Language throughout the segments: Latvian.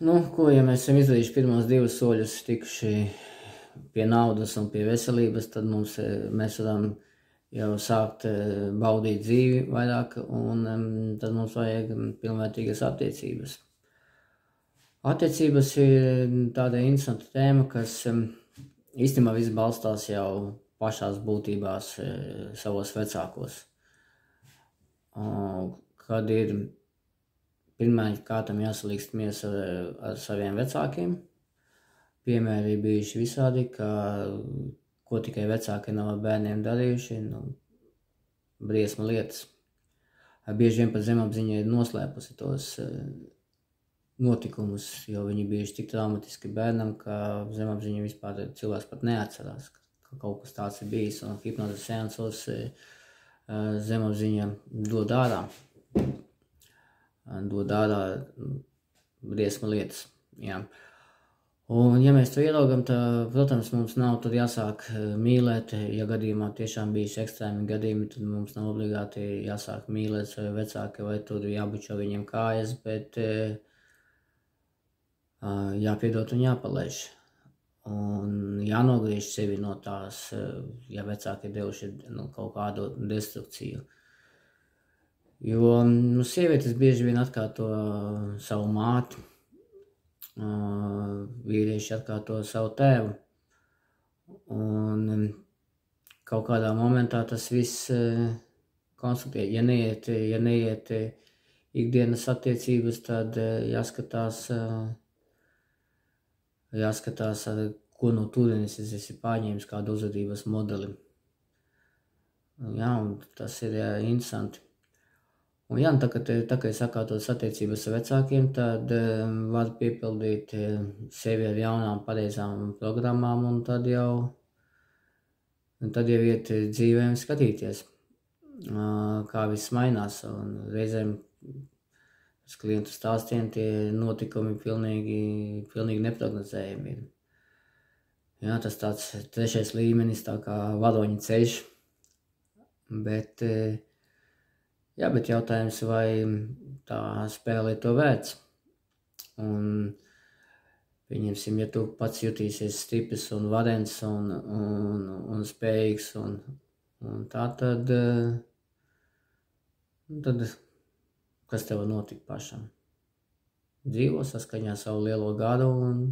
Nu, ko, ja mēs esam izdarījuši pirmos 2 soļus, tikuši pie naudas un pie veselības, tad mēs varam jau sākt baudīt dzīvi vairāk, un tad mums vajag pilnvērtīgas attiecības. Attiecības ir tāda interesanta tēma, kas īstenībā viss balstās jau pašās būtībās savos vecākos. Kad ir pirmajam kārtam jāsalīgstamies ar saviem vecākiem, piemēri bijuši visādi, ko tikai vecāki nav ar bērniem darījuši, briesma lietas. Bieži vien pat zemapziņa ir noslēpusi tos notikumus, jo viņi bijuši tik traumatiski bērnam, ka zemapziņa vispār cilvēks pat neatcerās, ka kaut kas tāds ir bijis, un hipnozes seansos zemapziņa dod ārā briesma lietas. Jā. Un ja mēs to ieraugam, tad, protams, mums nav tur jāsāk mīlēt, ja gadījumā tiešām bijuši ekstrēmi gadījumi, tad mums nav obligāti jāsāk mīlēt savi vecāki vai tur jābučo viņiem kājas, bet jāpiedod un jāpalaiž. Un jānogriež sevi no tās, ja vecāki ir devuši kaut kādu destrukciju. Jo sievietes bieži vien atkārto savu māti, vīrieši atkārto savu tēvu. Un kaut kādā momentā tas viss konstatē. Ja neiet ikdienas attiecības, tad jāskatās, ko no turienes es esmu pārņēmis kādu uzvedības modeli. Jā, un tas ir interesanti. Un jā, tā kā ir sakārtotas attiecības ar vecākiem, tad var piepildīt sevi ar jaunām pareizām programmām, un tad jau iet dzīvēm skatīties, kā viss mainās. Un reizēm uz klientu stāstiem tie notikumi pilnīgi neprognozējami ir. Jā, tas tāds 3. līmenis, tā kā varoņa ceļš, bet jautājums, vai tā spēle ir to vērts. Un, pieņemsim, ja tu pats jutīsies stiprs un varens un spējīgs un tā, tad kas tev notika pašam? Dzīvo saskaņā savu lielo garu un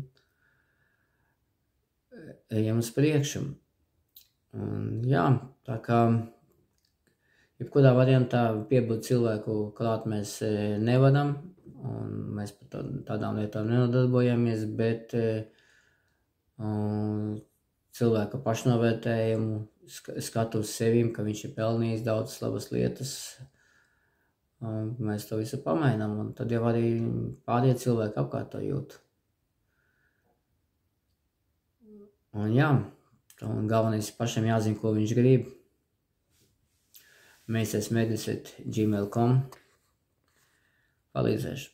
ejam uz priekšu. Un, jā, tā kā jebkurā variantā piebūt cilvēku klāt mēs nevaram, un mēs par tādām lietām nenodarbojamies, bet cilvēka pašnovērtējumu, skatu uz sevim, ka viņš ir pelnījis daudzas labas lietas, mēs to visu pamainām, un tad jau arī pārējie cilvēki apkārt to jūt. Un jā, un galvenais pašam jāzina, ko viņš grib. Mēs esam medicet@gmail.com. Palīdzēšu.